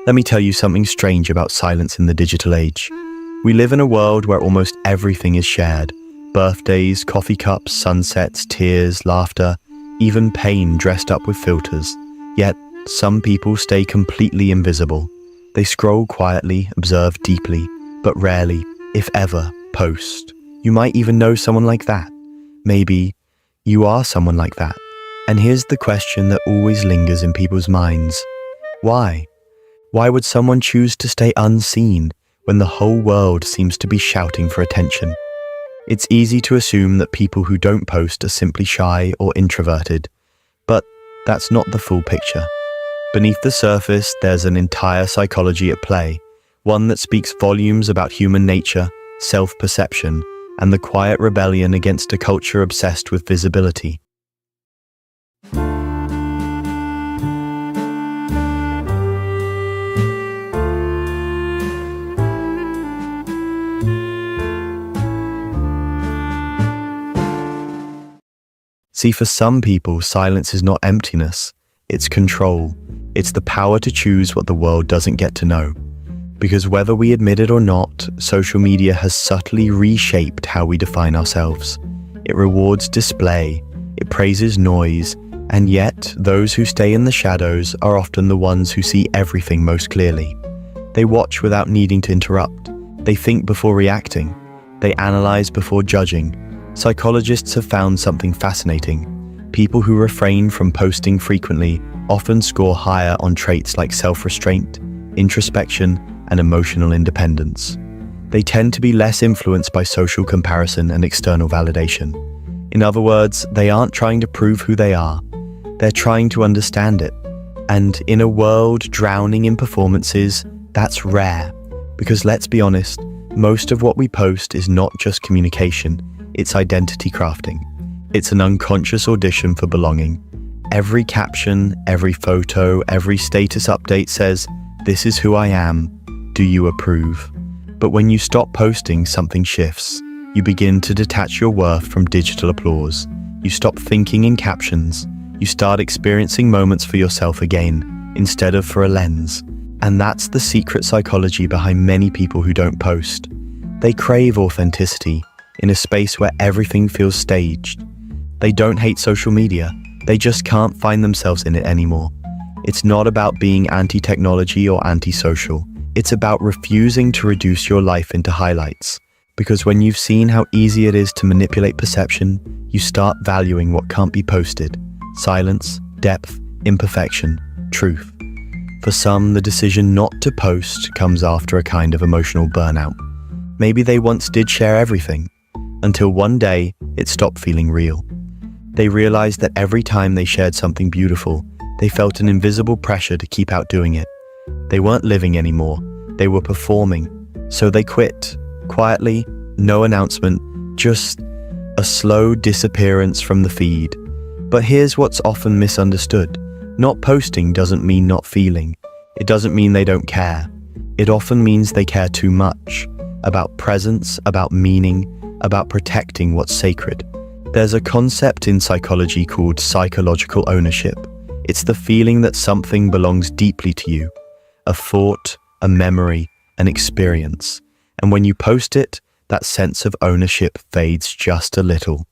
Let me tell you something strange about silence in the digital age. We live in a world where almost everything is shared. Birthdays, coffee cups, sunsets, tears, laughter, even pain dressed up with filters. Yet, some people stay completely invisible. They scroll quietly, observe deeply, but rarely, if ever, post. You might even know someone like that. Maybe you are someone like that. And here's the question that always lingers in people's minds. Why? Why would someone choose to stay unseen when the whole world seems to be shouting for attention? It's easy to assume that people who don't post are simply shy or introverted, but that's not the full picture. Beneath the surface, there's an entire psychology at play, one that speaks volumes about human nature, self-perception, and the quiet rebellion against a culture obsessed with visibility. See, for some people, silence is not emptiness, it's control. It's the power to choose what the world doesn't get to know. Because whether we admit it or not, social media has subtly reshaped how we define ourselves. It rewards display, it praises noise, and yet those who stay in the shadows are often the ones who see everything most clearly. They watch without needing to interrupt. They think before reacting. They analyze before judging. Psychologists have found something fascinating. People who refrain from posting frequently often score higher on traits like self-restraint, introspection, and emotional independence. They tend to be less influenced by social comparison and external validation. In other words, they aren't trying to prove who they are. They're trying to understand it. And in a world drowning in performances, that's rare. Because let's be honest, most of what we post is not just communication, it's identity crafting. It's an unconscious audition for belonging. Every caption, every photo, every status update says, "This is who I am. Do you approve?" But when you stop posting, something shifts. You begin to detach your worth from digital applause. You stop thinking in captions. You start experiencing moments for yourself again, instead of for a lens. And that's the secret psychology behind many people who don't post. They crave authenticity in a space where everything feels staged. They don't hate social media. They just can't find themselves in it anymore. It's not about being anti-technology or anti-social. It's about refusing to reduce your life into highlights. Because when you've seen how easy it is to manipulate perception, you start valuing what can't be posted. Silence, depth, imperfection, truth. For some, the decision not to post comes after a kind of emotional burnout. Maybe they once did share everything, until one day it stopped feeling real. They realized that every time they shared something beautiful, they felt an invisible pressure to keep outdoing it. They weren't living anymore, they were performing. So they quit, quietly, no announcement, just a slow disappearance from the feed. But here's what's often misunderstood. Not posting doesn't mean not feeling. It doesn't mean they don't care. It often means they care too much. About presence, about meaning, about protecting what's sacred. There's a concept in psychology called psychological ownership. It's the feeling that something belongs deeply to you. A thought, a memory, an experience. And when you post it, that sense of ownership fades just a little.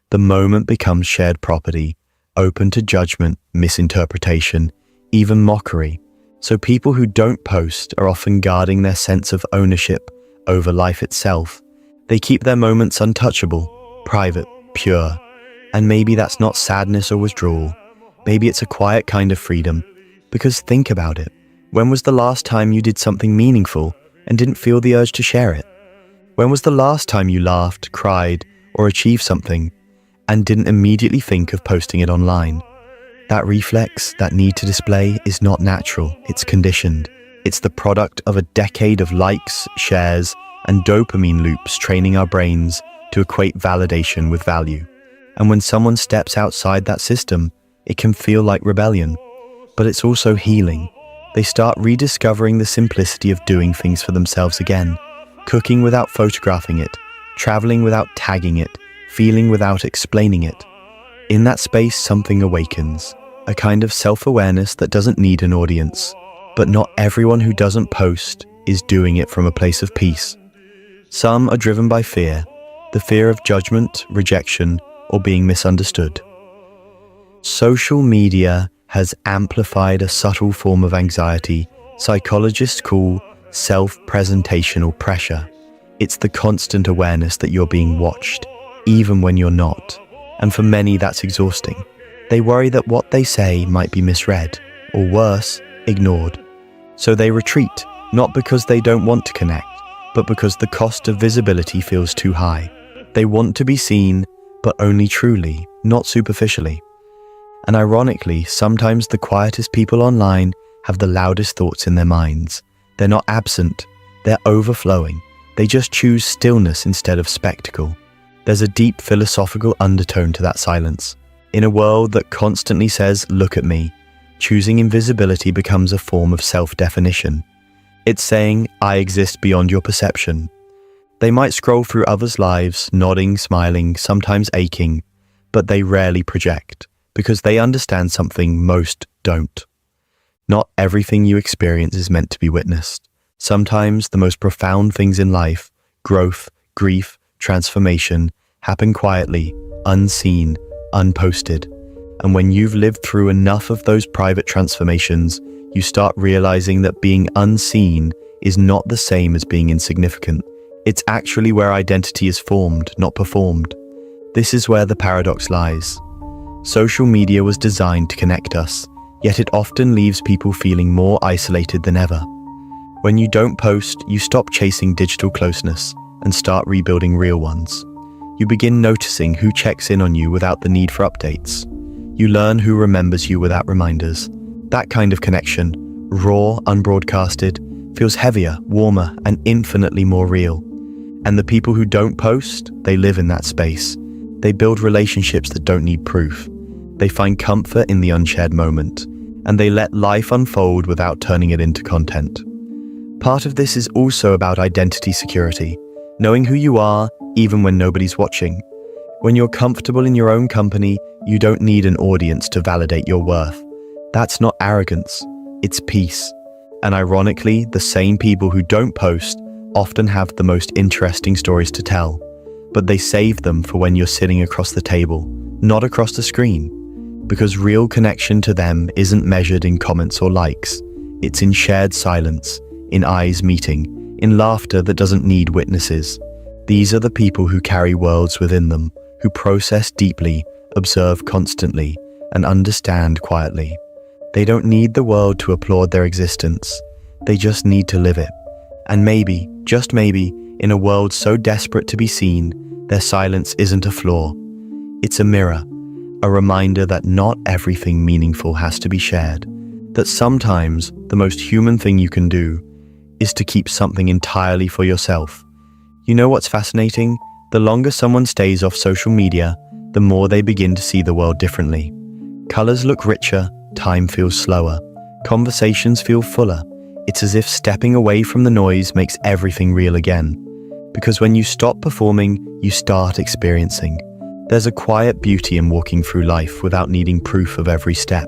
The moment becomes shared property, open to judgment, misinterpretation, even mockery. So people who don't post are often guarding their sense of ownership over life itself. They keep their moments untouchable, private, pure. And maybe that's not sadness or withdrawal. Maybe it's a quiet kind of freedom. Because think about it. When was the last time you did something meaningful and didn't feel the urge to share it? When was the last time you laughed, cried, or achieved something and didn't immediately think of posting it online? That reflex, that need to display, is not natural, it's conditioned. It's the product of a decade of likes, shares, and dopamine loops training our brains to equate validation with value. And when someone steps outside that system, it can feel like rebellion. But it's also healing. They start rediscovering the simplicity of doing things for themselves again. Cooking without photographing it, traveling without tagging it, feeling without explaining it. In that space, something awakens, a kind of self-awareness that doesn't need an audience. But not everyone who doesn't post is doing it from a place of peace. Some are driven by fear, the fear of judgment, rejection, or being misunderstood. Social media has amplified a subtle form of anxiety psychologists call self-presentational pressure. It's the constant awareness that you're being watched, even when you're not. And for many, that's exhausting. They worry that what they say might be misread, or worse, ignored. So they retreat, not because they don't want to connect, but because the cost of visibility feels too high. They want to be seen, but only truly, not superficially. And ironically, sometimes the quietest people online have the loudest thoughts in their minds. They're not absent, they're overflowing. They just choose stillness instead of spectacle. There's a deep philosophical undertone to that silence. In a world that constantly says, "Look at me," choosing invisibility becomes a form of self-definition. It's saying, "I exist beyond your perception." They might scroll through others' lives, nodding, smiling, sometimes aching, but they rarely project, because they understand something most don't. Not everything you experience is meant to be witnessed. Sometimes the most profound things in life, growth, grief, transformation, happen quietly, unseen, unposted. And when you've lived through enough of those private transformations, you start realizing that being unseen is not the same as being insignificant. It's actually where identity is formed, not performed. This is where the paradox lies. Social media was designed to connect us, yet it often leaves people feeling more isolated than ever. When you don't post, you stop chasing digital closeness and start rebuilding real ones. You begin noticing who checks in on you without the need for updates. You learn who remembers you without reminders. That kind of connection, raw, unbroadcasted, feels heavier, warmer, and infinitely more real. And the people who don't post, they live in that space. They build relationships that don't need proof. They find comfort in the unshared moment, and they let life unfold without turning it into content. Part of this is also about identity security, knowing who you are even when nobody's watching. When you're comfortable in your own company, you don't need an audience to validate your worth. That's not arrogance, it's peace. And ironically, the same people who don't post often have the most interesting stories to tell, but they save them for when you're sitting across the table, not across the screen. Because real connection to them isn't measured in comments or likes. It's in shared silence, in eyes meeting, in laughter that doesn't need witnesses. These are the people who carry worlds within them, who process deeply, observe constantly, and understand quietly. They don't need the world to applaud their existence. They just need to live it. And maybe, just maybe, in a world so desperate to be seen, their silence isn't a flaw. It's a mirror, a reminder that not everything meaningful has to be shared, that sometimes the most human thing you can do is to keep something entirely for yourself. You know what's fascinating? The longer someone stays off social media, the more they begin to see the world differently. Colors look richer, time feels slower, conversations feel fuller. It's as if stepping away from the noise makes everything real again. Because when you stop performing, you start experiencing. There's a quiet beauty in walking through life without needing proof of every step.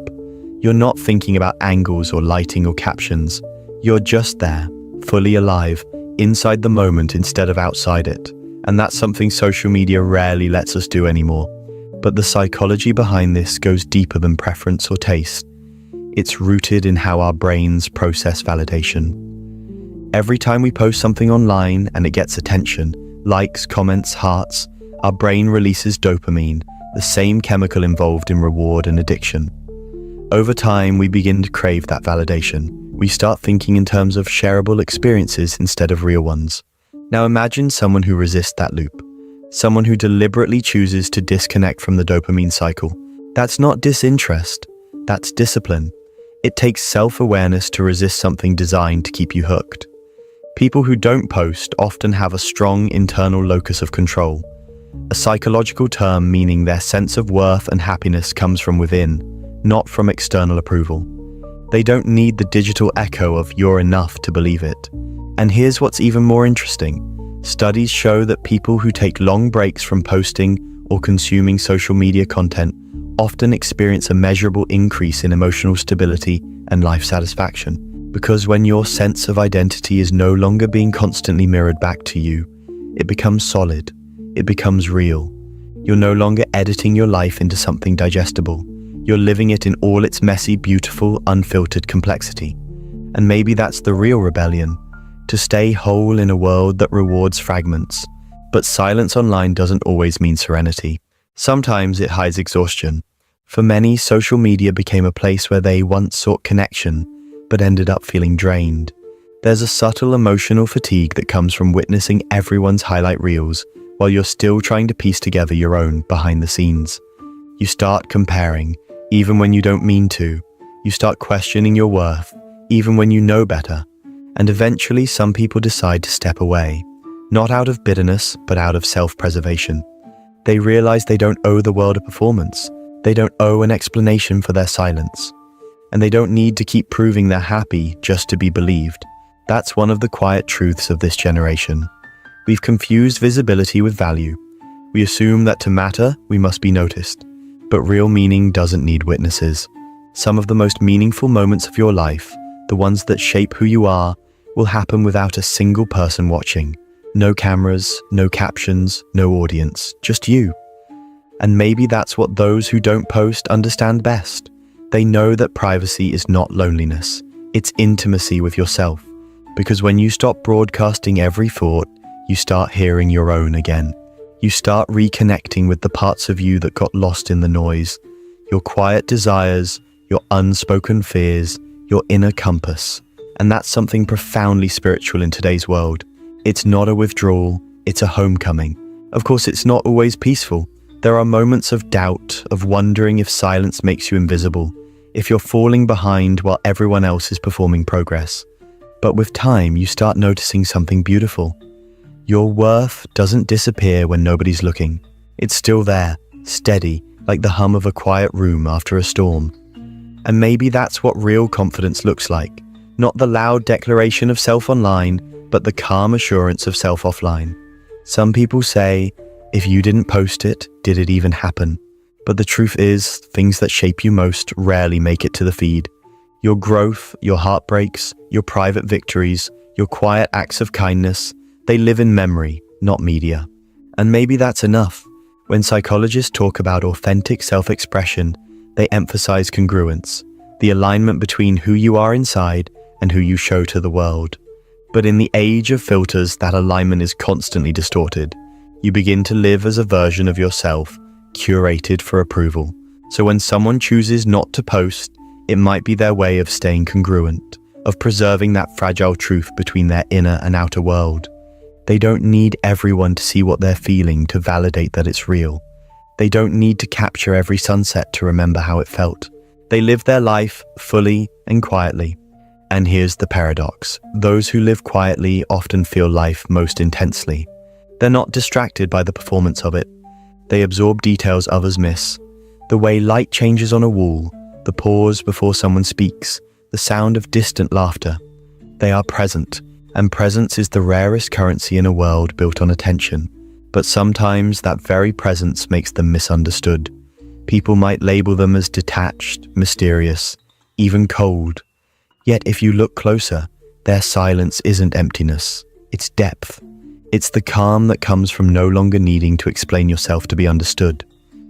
You're not thinking about angles or lighting or captions. You're just there, fully alive, inside the moment instead of outside it. And that's something social media rarely lets us do anymore. But the psychology behind this goes deeper than preference or taste. It's rooted in how our brains process validation. Every time we post something online and it gets attention, likes, comments, hearts, our brain releases dopamine, the same chemical involved in reward and addiction. Over time, we begin to crave that validation. We start thinking in terms of shareable experiences instead of real ones. Now imagine someone who resists that loop. Someone who deliberately chooses to disconnect from the dopamine cycle. That's not disinterest, that's discipline. It takes self-awareness to resist something designed to keep you hooked. People who don't post often have a strong internal locus of control, a psychological term meaning their sense of worth and happiness comes from within, not from external approval. They don't need the digital echo of "you're enough" to believe it. And here's what's even more interesting. Studies show that people who take long breaks from posting or consuming social media content often experience a measurable increase in emotional stability and life satisfaction. Because when your sense of identity is no longer being constantly mirrored back to you, it becomes solid, it becomes real. You're no longer editing your life into something digestible. You're living it in all its messy, beautiful, unfiltered complexity. And maybe that's the real rebellion, to stay whole in a world that rewards fragments. But silence online doesn't always mean serenity. Sometimes it hides exhaustion. For many, social media became a place where they once sought connection, but ended up feeling drained. There's a subtle emotional fatigue that comes from witnessing everyone's highlight reels while you're still trying to piece together your own behind the scenes. You start comparing, even when you don't mean to. You start questioning your worth, even when you know better. And eventually, some people decide to step away, not out of bitterness, but out of self-preservation. They realize they don't owe the world a performance. They don't owe an explanation for their silence. And they don't need to keep proving they're happy just to be believed. That's one of the quiet truths of this generation. We've confused visibility with value. We assume that to matter, we must be noticed. But real meaning doesn't need witnesses. Some of the most meaningful moments of your life, the ones that shape who you are, will happen without a single person watching. No cameras, no captions, no audience, just you. And maybe that's what those who don't post understand best. They know that privacy is not loneliness, it's intimacy with yourself. Because when you stop broadcasting every thought, you start hearing your own again. You start reconnecting with the parts of you that got lost in the noise, your quiet desires, your unspoken fears, your inner compass. And that's something profoundly spiritual in today's world. It's not a withdrawal, it's a homecoming. Of course, it's not always peaceful. There are moments of doubt, of wondering if silence makes you invisible, if you're falling behind while everyone else is performing progress. But with time, you start noticing something beautiful. Your worth doesn't disappear when nobody's looking. It's still there, steady, like the hum of a quiet room after a storm. And maybe that's what real confidence looks like. Not the loud declaration of self online, but the calm assurance of self offline. Some people say, if you didn't post it, did it even happen? But the truth is, things that shape you most rarely make it to the feed. Your growth, your heartbreaks, your private victories, your quiet acts of kindness, they live in memory, not media. And maybe that's enough. When psychologists talk about authentic self-expression, they emphasize congruence, the alignment between who you are inside and who you show to the world. But in the age of filters, that alignment is constantly distorted. You begin to live as a version of yourself, curated for approval. So when someone chooses not to post, it might be their way of staying congruent, of preserving that fragile truth between their inner and outer world. They don't need everyone to see what they're feeling to validate that it's real. They don't need to capture every sunset to remember how it felt. They live their life fully and quietly. And here's the paradox. Those who live quietly often feel life most intensely. They're not distracted by the performance of it. They absorb details others miss. The way light changes on a wall, the pause before someone speaks, the sound of distant laughter. They are present, and presence is the rarest currency in a world built on attention. But sometimes that very presence makes them misunderstood. People might label them as detached, mysterious, even cold. Yet if you look closer, their silence isn't emptiness, it's depth. It's the calm that comes from no longer needing to explain yourself to be understood.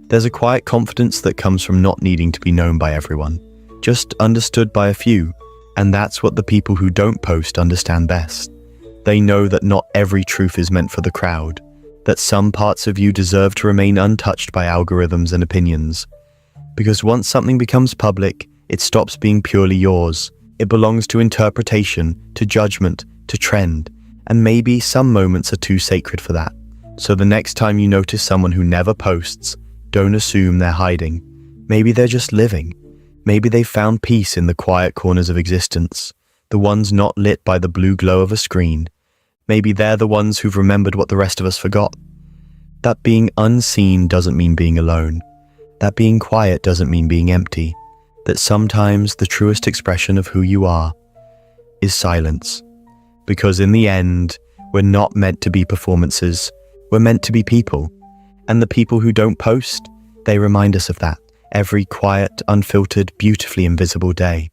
There's a quiet confidence that comes from not needing to be known by everyone, just understood by a few. And that's what the people who don't post understand best. They know that not every truth is meant for the crowd, that some parts of you deserve to remain untouched by algorithms and opinions. Because once something becomes public, it stops being purely yours. It belongs to interpretation, to judgment, to trend. And maybe some moments are too sacred for that. So the next time you notice someone who never posts, don't assume they're hiding. Maybe they're just living. Maybe they've found peace in the quiet corners of existence, the ones not lit by the blue glow of a screen. Maybe they're the ones who've remembered what the rest of us forgot. That being unseen doesn't mean being alone. That being quiet doesn't mean being empty. That sometimes the truest expression of who you are is silence. Because in the end, we're not meant to be performances, we're meant to be people. And the people who don't post, they remind us of that every quiet, unfiltered, beautifully invisible day.